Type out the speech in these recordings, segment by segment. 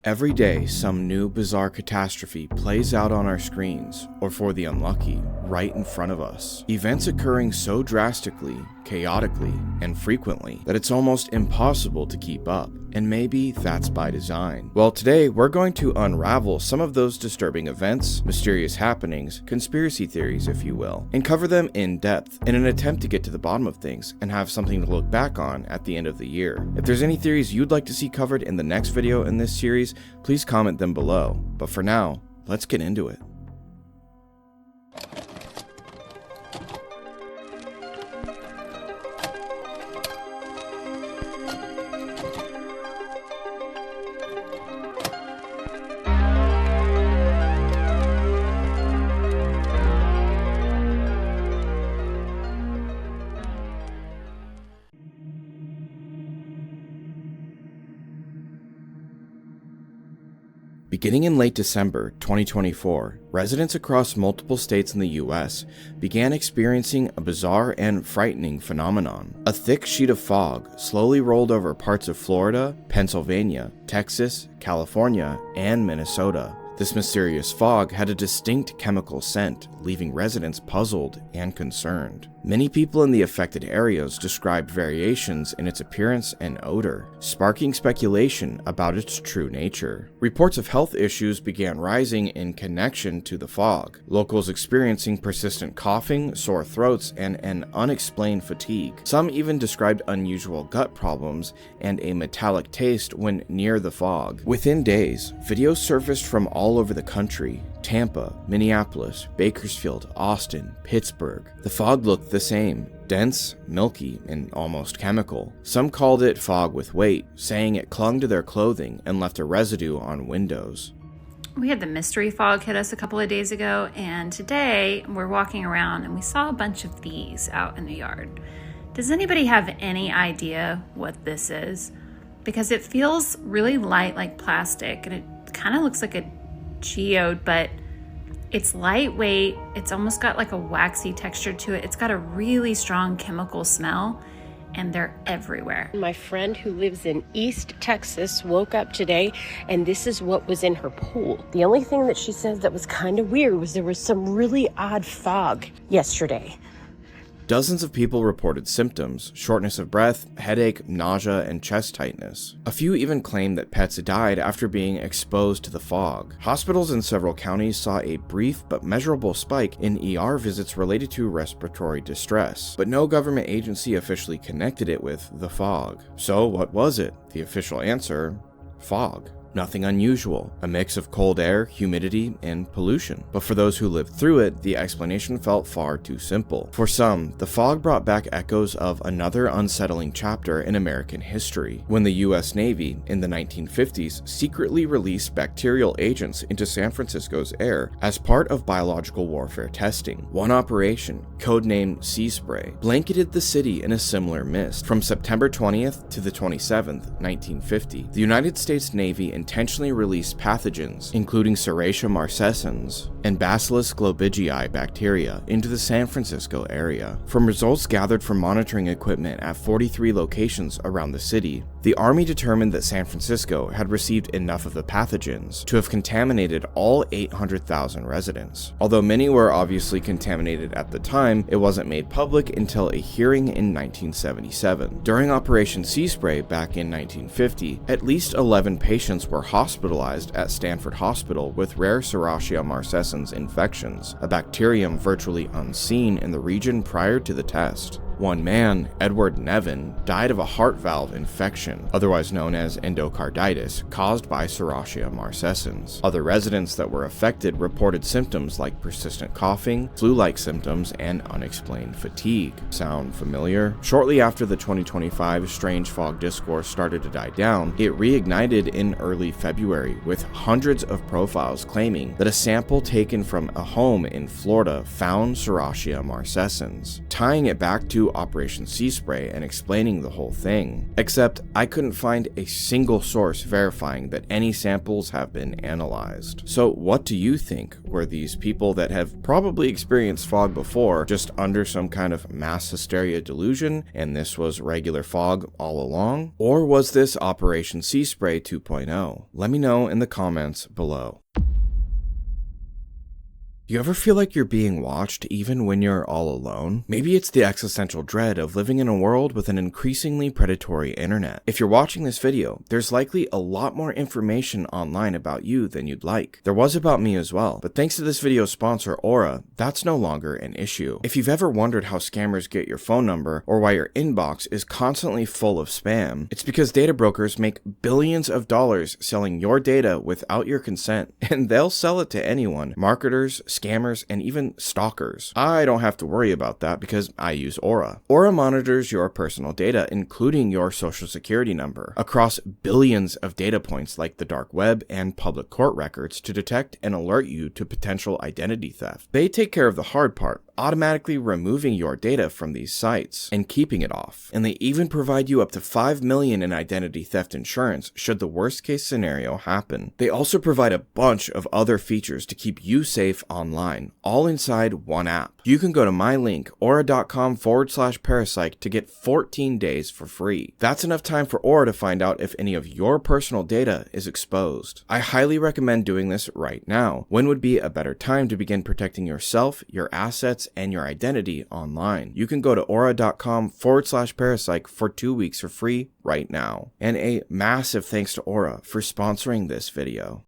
Every day, some new bizarre catastrophe plays out on our screens, or for the unlucky, right in front of us. Events occurring so drastically, chaotically, and frequently that it's almost impossible to keep up. And maybe that's by design. Well, today we're going to unravel some of those disturbing events, mysterious happenings, conspiracy theories, if you will, and cover them in depth in an attempt to get to the bottom of things and have something to look back on at the end of the year. If there's any theories you'd like to see covered in the next video in this series, please comment them below. But for now, let's get into it. Beginning in late December 2024, residents across multiple states in the US began experiencing a bizarre and frightening phenomenon. A thick sheet of fog slowly rolled over parts of Florida, Pennsylvania, Texas, California, and Minnesota. This mysterious fog had a distinct chemical scent, leaving residents puzzled and concerned. Many people in the affected areas described variations in its appearance and odor, sparking speculation about its true nature. Reports of health issues began rising in connection to the fog, locals experiencing persistent coughing, sore throats, and an unexplained fatigue. Some even described unusual gut problems and a metallic taste when near the fog. Within days, videos surfaced from all over the country: Tampa, Minneapolis, Bakersfield, Austin, Pittsburgh. The fog looked the same: dense, milky, and almost chemical. Some called it fog with weight, saying it clung to their clothing and left a residue on windows. We had the mystery fog hit us a couple of days ago, and today we're walking around and we saw a bunch of these out in the yard. Does anybody have any idea what this is? Because it feels really light, like plastic, and it kind of looks like a geode, but it's lightweight. It's almost got like a waxy texture to it. It's got a really strong chemical smell, and they're everywhere. My friend who lives in East Texas woke up today and this is what was in her pool. The only thing that she says that was kind of weird was there was some really odd fog yesterday. Dozens of people reported symptoms: shortness of breath, headache, nausea, and chest tightness. A few even claimed that pets died after being exposed to the fog. Hospitals in several counties saw a brief but measurable spike in ER visits related to respiratory distress, but no government agency officially connected it with the fog. So what was it? The official answer: fog. Nothing unusual, a mix of cold air, humidity, and pollution. But for those who lived through it, the explanation felt far too simple. For some, the fog brought back echoes of another unsettling chapter in American history, when the US Navy, in the 1950s, secretly released bacterial agents into San Francisco's air as part of biological warfare testing. One operation, codenamed Sea Spray, blanketed the city in a similar mist. From September 20th to the 27th, 1950, the United States Navy intentionally released pathogens, including Serratia marcescens and Bacillus globigii bacteria, into the San Francisco area. From results gathered from monitoring equipment at 43 locations around the city, the Army determined that San Francisco had received enough of the pathogens to have contaminated all 800,000 residents. Although many were obviously contaminated at the time, it wasn't made public until a hearing in 1977. During Operation Sea Spray back in 1950, at least 11 patients were hospitalized at Stanford Hospital with rare Serratia marcescens infections, a bacterium virtually unseen in the region prior to the test. One man, Edward Nevin, died of a heart valve infection, otherwise known as endocarditis, caused by Serratia marcescens. Other residents that were affected reported symptoms like persistent coughing, flu-like symptoms, and unexplained fatigue. Sound familiar? Shortly after the 2025 strange fog discourse started to die down, it reignited in early February, with hundreds of profiles claiming that a sample taken from a home in Florida found Serratia marcescens, tying it back to to Operation Sea Spray and explaining the whole thing. Except I couldn't find a single source verifying that any samples have been analyzed. So what do you think? Were these people that have probably experienced fog before just under some kind of mass hysteria delusion, and this was regular fog all along? Or was this Operation Sea Spray 2.0? Let me know in the comments below. You ever feel like you're being watched even when you're all alone? Maybe it's the existential dread of living in a world with an increasingly predatory internet. If you're watching this video, there's likely a lot more information online about you than you'd like. There was about me as well, but thanks to this video's sponsor, Aura, that's no longer an issue. If you've ever wondered how scammers get your phone number or why your inbox is constantly full of spam, it's because data brokers make billions of dollars selling your data without your consent, and they'll sell it to anyone. Marketers, scammers, and even stalkers. I don't have to worry about that because I use Aura. Aura monitors your personal data, including your social security number, across billions of data points like the dark web and public court records to detect and alert you to potential identity theft. They take care of the hard part, automatically removing your data from these sites and keeping it off. And they even provide you up to $5 million in identity theft insurance should the worst case scenario happen. They also provide a bunch of other features to keep you safe online, all inside one app. You can go to my link, aura.com/parasike, to get 14 days for free. That's enough time for Aura to find out if any of your personal data is exposed. I highly recommend doing this right now. When would be a better time to begin protecting yourself, your assets, and your identity online? You can go to aura.com/parasike for 2 weeks for free right now. And a massive thanks to Aura for sponsoring this video.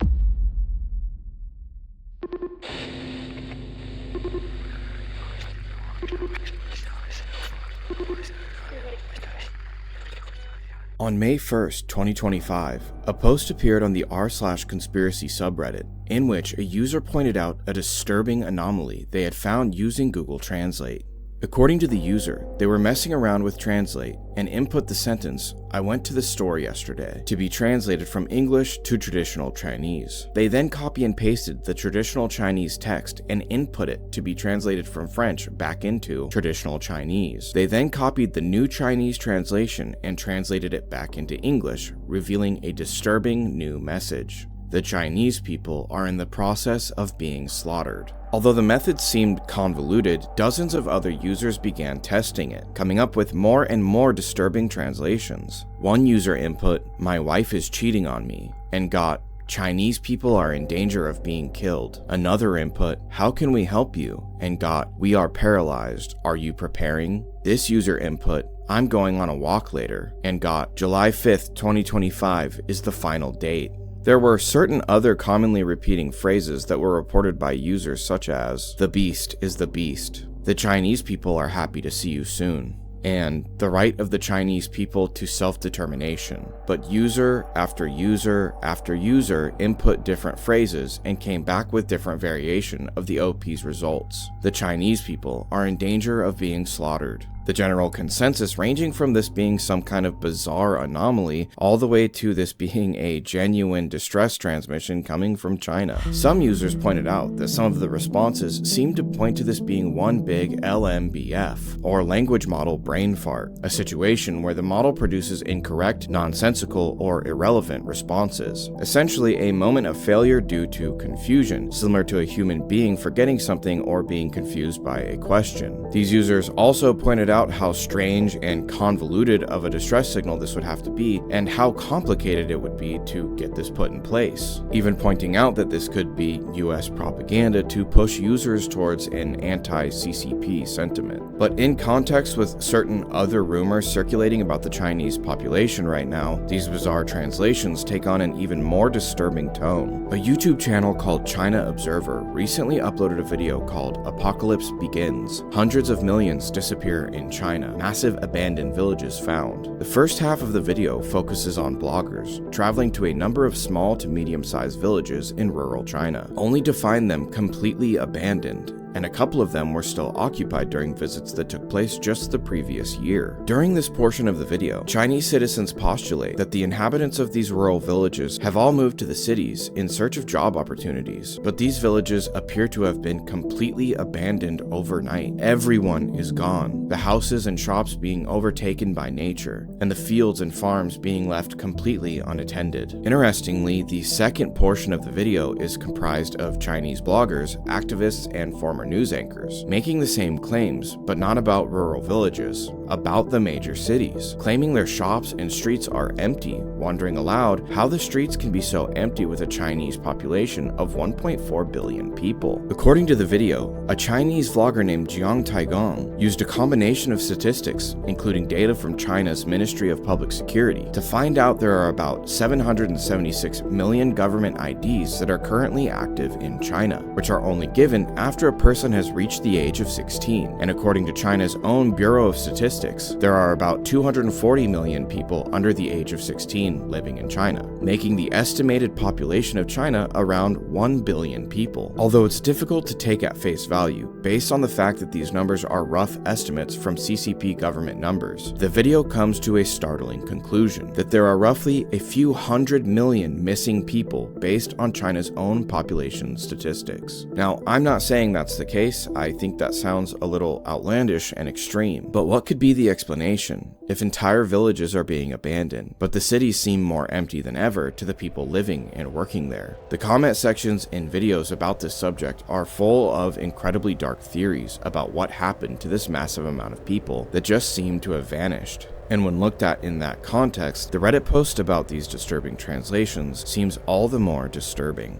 On May 1st, 2025, a post appeared on the r/conspiracy subreddit in which a user pointed out a disturbing anomaly they had found using Google Translate. According to the user, they were messing around with Translate and input the sentence, "I went to the store yesterday," to be translated from English to traditional Chinese. They then copy and pasted the traditional Chinese text and input it to be translated from French back into traditional Chinese. They then copied the new Chinese translation and translated it back into English, revealing a disturbing new message. The Chinese people are in the process of being slaughtered. Although the method seemed convoluted, dozens of other users began testing it, coming up with more and more disturbing translations. One user input, "My wife is cheating on me," and got, "Chinese people are in danger of being killed." Another input, "How can we help you?" and got, "We are paralyzed. Are you preparing?" This user input, "I'm going on a walk later," and got, "July 5th, 2025 is the final date." There were certain other commonly repeating phrases that were reported by users such as, "The beast is the beast," "The Chinese people are happy to see you soon," and "The right of the Chinese people to self-determination." But user after user after user input different phrases and came back with different variation of the OP's results. The Chinese people are in danger of being slaughtered. The general consensus ranging from this being some kind of bizarre anomaly all the way to this being a genuine distress transmission coming from China. Some users pointed out that some of the responses seemed to point to this being one big LMBF, or language model brain fart, a situation where the model produces incorrect, nonsensical, or irrelevant responses. Essentially a moment of failure due to confusion, similar to a human being forgetting something or being confused by a question. These users also pointed out how strange and convoluted of a distress signal this would have to be, and how complicated it would be to get this put in place, even pointing out that this could be US propaganda to push users towards an anti-CCP sentiment. But in context with certain other rumors circulating about the Chinese population right now, these bizarre translations take on an even more disturbing tone. A YouTube channel called China Observer recently uploaded a video called Apocalypse Begins. Hundreds of millions disappear in China, massive abandoned villages found. The first half of the video focuses on bloggers traveling to a number of small to medium-sized villages in rural China, only to find them completely abandoned. and a couple of them were still occupied during visits that took place just the previous year. During this portion of the video, Chinese citizens postulate that the inhabitants of these rural villages have all moved to the cities in search of job opportunities, but these villages appear to have been completely abandoned overnight. Everyone is gone, the houses and shops being overtaken by nature, and the fields and farms being left completely unattended. Interestingly, the second portion of the video is comprised of Chinese bloggers, activists, and former news anchors, making the same claims, but not about rural villages, about the major cities, claiming their shops and streets are empty, wondering aloud how the streets can be so empty with a Chinese population of 1.4 billion people. According to the video, a Chinese vlogger named Jiang Taigong used a combination of statistics, including data from China's Ministry of Public Security, to find out there are about 776 million government IDs that are currently active in China, which are only given after a person has reached the age of 16. And according to China's own Bureau of Statistics, there are about 240 million people under the age of 16 living in China, making the estimated population of China around 1 billion people. Although it's difficult to take at face value, based on the fact that these numbers are rough estimates from CCP government numbers, the video comes to a startling conclusion that there are roughly a few hundred million missing people based on China's own population statistics. Now, I'm not saying that's the case. I think that sounds a little outlandish and extreme, but what could be the explanation if entire villages are being abandoned, but the cities seem more empty than ever to the people living and working there? The comment sections in videos about this subject are full of incredibly dark theories about what happened to this massive amount of people that just seem to have vanished. And when looked at in that context, the Reddit post about these disturbing translations seems all the more disturbing.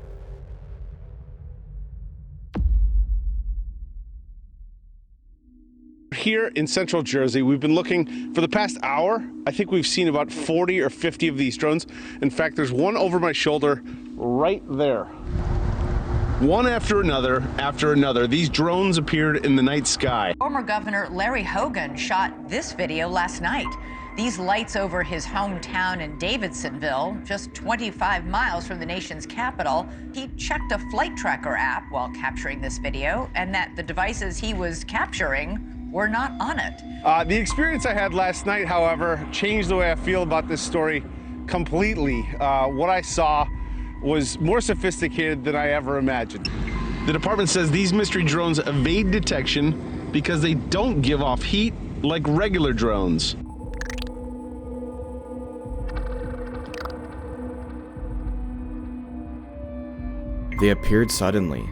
Here in central Jersey, we've been looking for the past hour. I think we've seen about 40 or 50 of these drones. In fact, there's one over my shoulder right there. One after another, these drones appeared in the night sky. Former Governor Larry Hogan shot this video last night. These lights over his hometown in Davidsonville, just 25 miles from the nation's capital. He checked a flight tracker app while capturing this video, and that the devices he was capturing were not on it. The experience I had last night, however, changed the way I feel about this story completely. What I saw was more sophisticated than I ever imagined. The department says these mystery drones evade detection because they don't give off heat like regular drones. They appeared suddenly,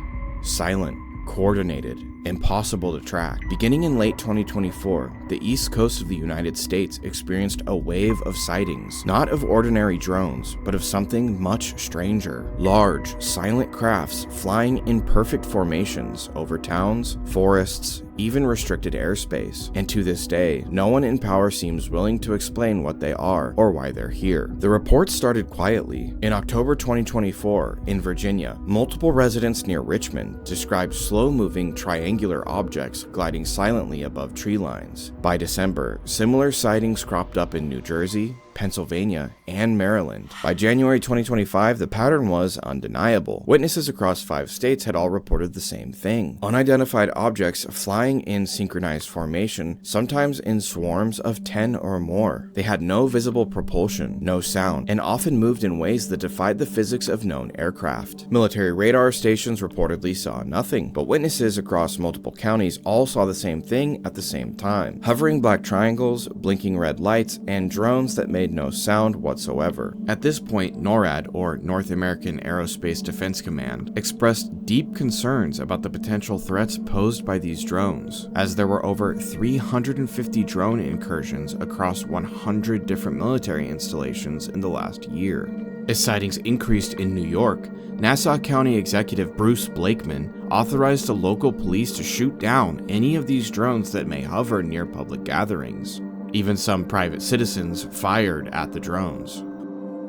silent, coordinated, impossible to track. Beginning in late 2024, the east coast of the United States experienced a wave of sightings, not of ordinary drones, but of something much stranger. Large, silent crafts flying in perfect formations over towns, forests, even restricted airspace. And to this day, no one in power seems willing to explain what they are or why they're here. The reports started quietly. In October 2024, in Virginia, multiple residents near Richmond described slow-moving triangular objects gliding silently above tree lines. By December, similar sightings cropped up in New Jersey, Pennsylvania, and Maryland. By January 2025, the pattern was undeniable. Witnesses across 5 states had all reported the same thing. Unidentified objects flying in synchronized formation, sometimes in swarms of 10 or more. They had no visible propulsion, no sound, and often moved in ways that defied the physics of known aircraft. Military radar stations reportedly saw nothing, but witnesses across multiple counties all saw the same thing at the same time. Hovering black triangles, blinking red lights, and drones that made no sound whatsoever. At this point, NORAD, or North American Aerospace Defense Command, expressed deep concerns about the potential threats posed by these drones, as there were over 350 drone incursions across 100 different military installations in the last year. As sightings increased in New York, Nassau County Executive Bruce Blakeman authorized the local police to shoot down any of these drones that may hover near public gatherings. Even some private citizens fired at the drones.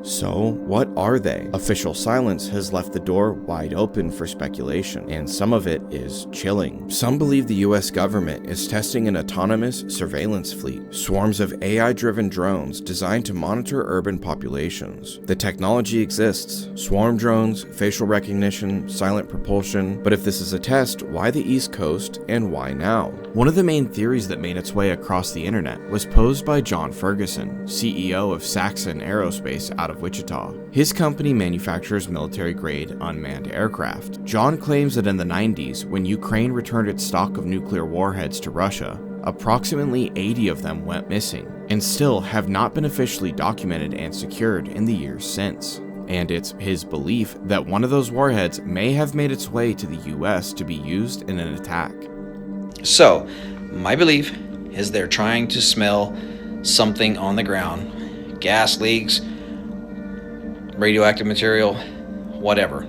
So, what are they? Official silence has left the door wide open for speculation, and some of it is chilling. Some believe the US government is testing an autonomous surveillance fleet, swarms of AI-driven drones designed to monitor urban populations. The technology exists: swarm drones, facial recognition, silent propulsion. But if this is a test, why the East Coast and why now? One of the main theories that made its way across the internet was posed by John Ferguson, CEO of Saxon Aerospace out of Wichita. His company manufactures military-grade unmanned aircraft. John claims that in the 90s, when Ukraine returned its stock of nuclear warheads to Russia, approximately 80 of them went missing, and still have not been officially documented and secured in the years since. And it's his belief that one of those warheads may have made its way to the US to be used in an attack. So, my belief is they're trying to smell something on the ground. Gas leaks, radioactive material, whatever.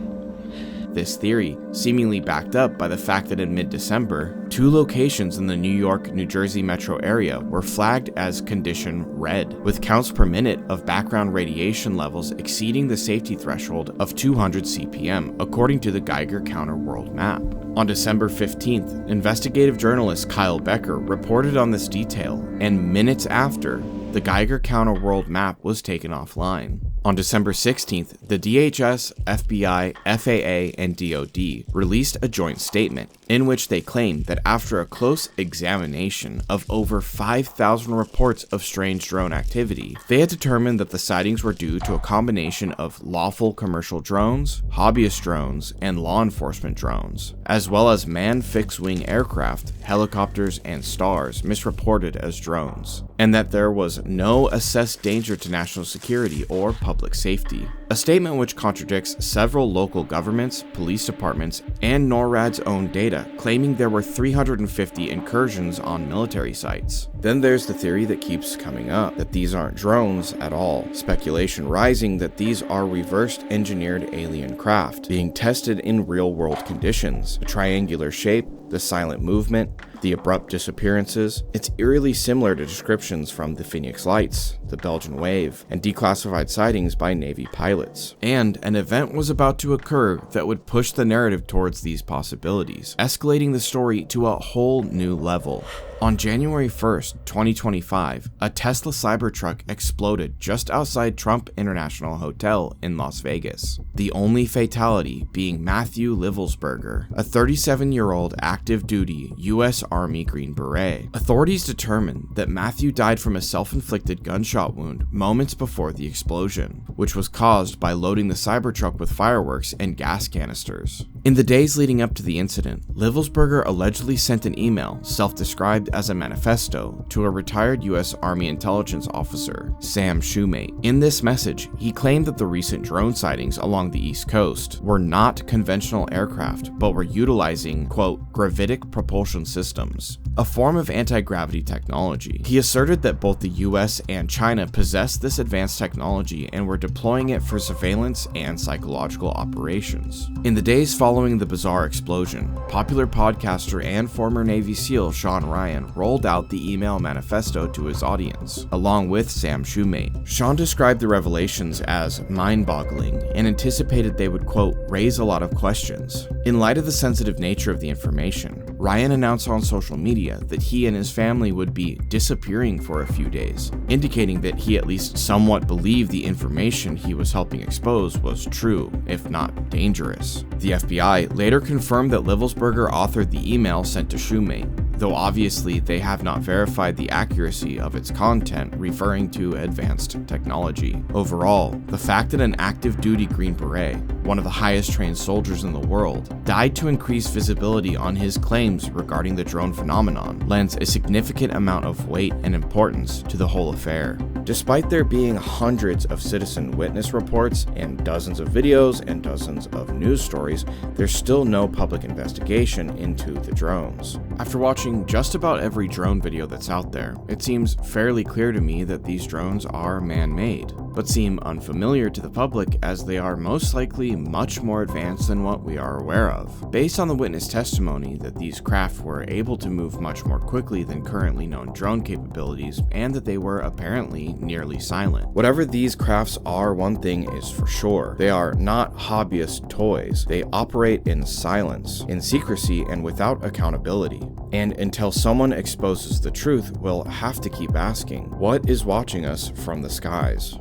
This theory, seemingly backed up by the fact that in mid-December, 2 locations in the New York-New Jersey metro area were flagged as condition red, with counts per minute of background radiation levels exceeding the safety threshold of 200 CPM, according to the Geiger Counter World Map. On December 15th, investigative journalist Kyle Becker reported on this detail, and minutes after, the Geiger Counter World Map was taken offline. On December 16th, the DHS, FBI, FAA, and DoD released a joint statement in which they claimed that after a close examination of over 5,000 reports of strange drone activity, they had determined that the sightings were due to a combination of lawful commercial drones, hobbyist drones, and law enforcement drones, as well as manned fixed-wing aircraft, helicopters, and stars misreported as drones, and that there was no assessed danger to national security or public safety. A statement which contradicts several local governments, police departments, and NORAD's own data, claiming there were 350 incursions on military sites. Then there's the theory that keeps coming up, that these aren't drones at all. Speculation rising that these are reversed engineered alien craft, being tested in real-world conditions. The triangular shape, the silent movement, the abrupt disappearances. It's eerily similar to descriptions from the Phoenix Lights, the Belgian Wave, and declassified sightings by Navy pilots. And an event was about to occur that would push the narrative towards these possibilities, escalating the story to a whole new level. On January 1st, 2025, a Tesla Cybertruck exploded just outside Trump International Hotel in Las Vegas. The only fatality being Matthew Livelsberger, a 37-year-old active-duty U.S. Army Green Beret. Authorities determined that Matthew died from a self-inflicted gunshot wound moments before the explosion, which was caused by loading the Cybertruck with fireworks and gas canisters. In the days leading up to the incident, Livelsberger allegedly sent an email, self-described as a manifesto, to a retired U.S. Army intelligence officer, Sam Shoemate. In this message, he claimed that the recent drone sightings along the East Coast were not conventional aircraft, but were utilizing, quote, gravitic propulsion systems, a form of anti-gravity technology. He asserted that both the US and China possessed this advanced technology and were deploying it for surveillance and psychological operations. In the days following the bizarre explosion, popular podcaster and former Navy SEAL Sean Ryan rolled out the email manifesto to his audience, along with Sam Shoemate. Sean described the revelations as mind-boggling and anticipated they would, quote, raise a lot of questions. In light of the sensitive nature of the information, Ryan announced on social media that he and his family would be disappearing for a few days, indicating that he at least somewhat believed the information he was helping expose was true, if not dangerous. The FBI later confirmed that Livelsberger authored the email sent to Shoemate, though obviously they have not verified the accuracy of its content referring to advanced technology. Overall, the fact that an active-duty Green Beret, one of the highest trained soldiers in the world, died to increase visibility on his claims regarding the drone phenomenon lends a significant amount of weight and importance to the whole affair. Despite there being hundreds of citizen witness reports and dozens of videos and dozens of news stories, there's still no public investigation into the drones. After watching just about every drone video that's out there, it seems fairly clear to me that these drones are man-made. but seem unfamiliar to the public as they are most likely much more advanced than what we are aware of. Based on the witness testimony that these craft were able to move much more quickly than currently known drone capabilities, and that they were apparently nearly silent. Whatever these crafts are, one thing is for sure. They are not hobbyist toys. They operate in silence, in secrecy, and without accountability. And until someone exposes the truth, we'll have to keep asking, what is watching us from the skies?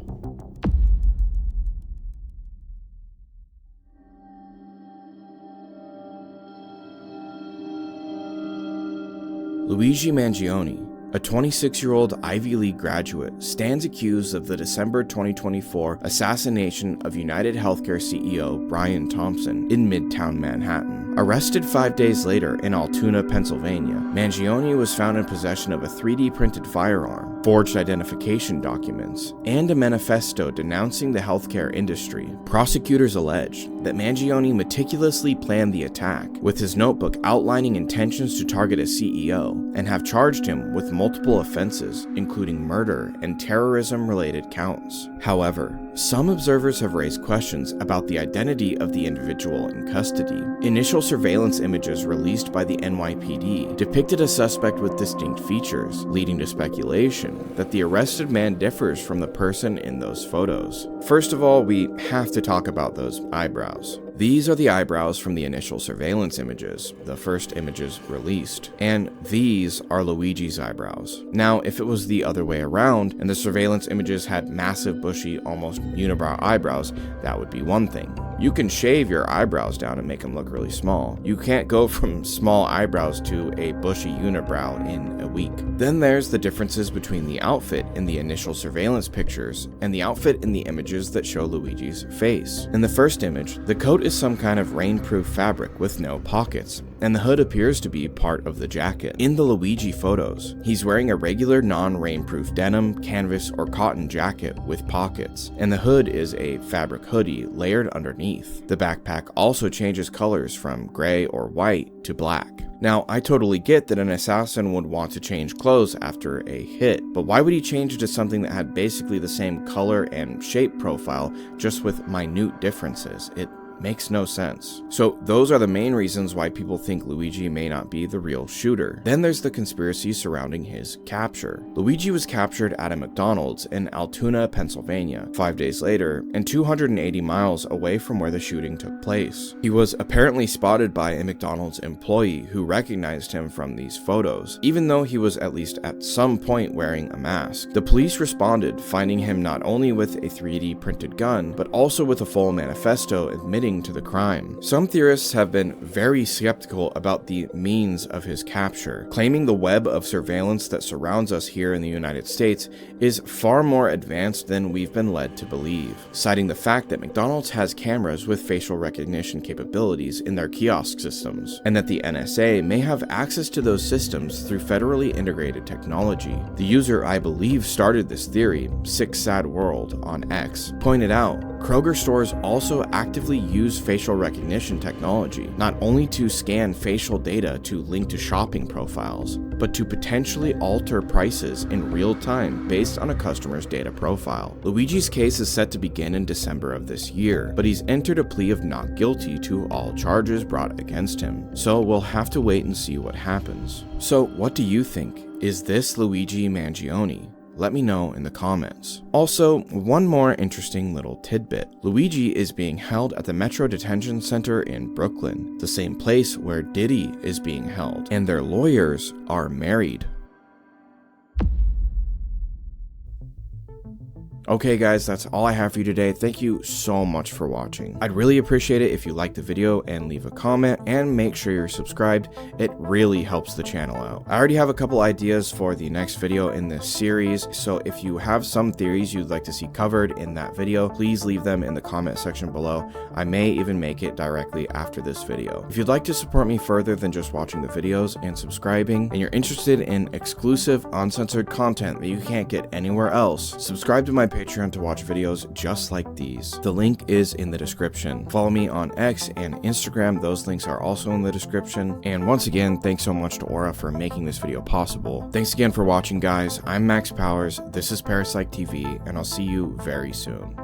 Luigi Mangione, a 26-year-old Ivy League graduate, stands accused of the December 2024 assassination of United Healthcare CEO Brian Thompson in Midtown Manhattan. Arrested 5 days later in Altoona, Pennsylvania, Mangione was found in possession of a 3D printed firearm, forged identification documents, and a manifesto denouncing the healthcare industry. Prosecutors alleged that Mangione meticulously planned the attack, with his notebook outlining intentions to target a CEO, and have charged him with multiple offenses, including murder and terrorism-related counts. However, some observers have raised questions about the identity of the individual in custody. Initial surveillance images released by the NYPD depicted a suspect with distinct features, leading to speculation that the arrested man differs from the person in those photos. First of all, we have to talk about those eyebrows. These are the eyebrows from the initial surveillance images, the first images released, and these are Luigi's eyebrows. Now, if it was the other way around, and the surveillance images had massive, bushy, almost unibrow eyebrows, that would be one thing. You can shave your eyebrows down and make them look really small. You can't go from small eyebrows to a bushy unibrow in a week. Then there's the differences between the outfit in the initial surveillance pictures and the outfit in the images that show Luigi's face. In the first image, the coat is some kind of rainproof fabric with no pockets, and the hood appears to be part of the jacket. In the Luigi photos, he's wearing a regular non-rainproof denim, canvas, or cotton jacket with pockets, and the hood is a fabric hoodie layered underneath. The backpack also changes colors from gray or white to black. Now, I totally get that an assassin would want to change clothes after a hit, but why would he change it to something that had basically the same color and shape profile, just with minute differences? It makes no sense. So those are the main reasons why people think Luigi may not be the real shooter. Then there's the conspiracy surrounding his capture. Luigi was captured at a McDonald's in Altoona, Pennsylvania, 5 days later, and 280 miles away from where the shooting took place. He was apparently spotted by a McDonald's employee who recognized him from these photos, even though he was at least at some point wearing a mask. The police responded, finding him not only with a 3D printed gun, but also with a full manifesto admitting to the crime. Some theorists have been very skeptical about the means of his capture, claiming the web of surveillance that surrounds us here in the United States is far more advanced than we've been led to believe, citing the fact that McDonald's has cameras with facial recognition capabilities in their kiosk systems, and that the NSA may have access to those systems through federally integrated technology. The user I believe started this theory, Sick Sad World on X, pointed out Kroger stores also actively use facial recognition technology, not only to scan facial data to link to shopping profiles, but to potentially alter prices in real time based on a customer's data profile. Luigi's case is set to begin in December of this year, but he's entered a plea of not guilty to all charges brought against him, so we'll have to wait and see what happens. So what do you think? Is this Luigi Mangione? Let me know in the comments. Also, one more interesting little tidbit. Luigi is being held at the Metro Detention Center in Brooklyn, the same place where Diddy is being held, and their lawyers are married. Okay guys, that's all I have for you today. Thank you so much for watching. I'd really appreciate it if you liked the video and leave a comment, and make sure you're subscribed. It really helps the channel out. I already have a couple ideas for the next video in this series, so if you have some theories you'd like to see covered in that video, please leave them in the comment section below. I may even make it directly after this video. If you'd like to support me further than just watching the videos and subscribing, and you're interested in exclusive, uncensored content that you can't get anywhere else, subscribe to my Patreon to watch videos just like these. The link is in the description. Follow me on X and Instagram, those links are also in the description. And once again, thanks so much to Aura for making this video possible. Thanks again for watching, guys. I'm Max Powers, this is Parasyke TV, and I'll see you very soon.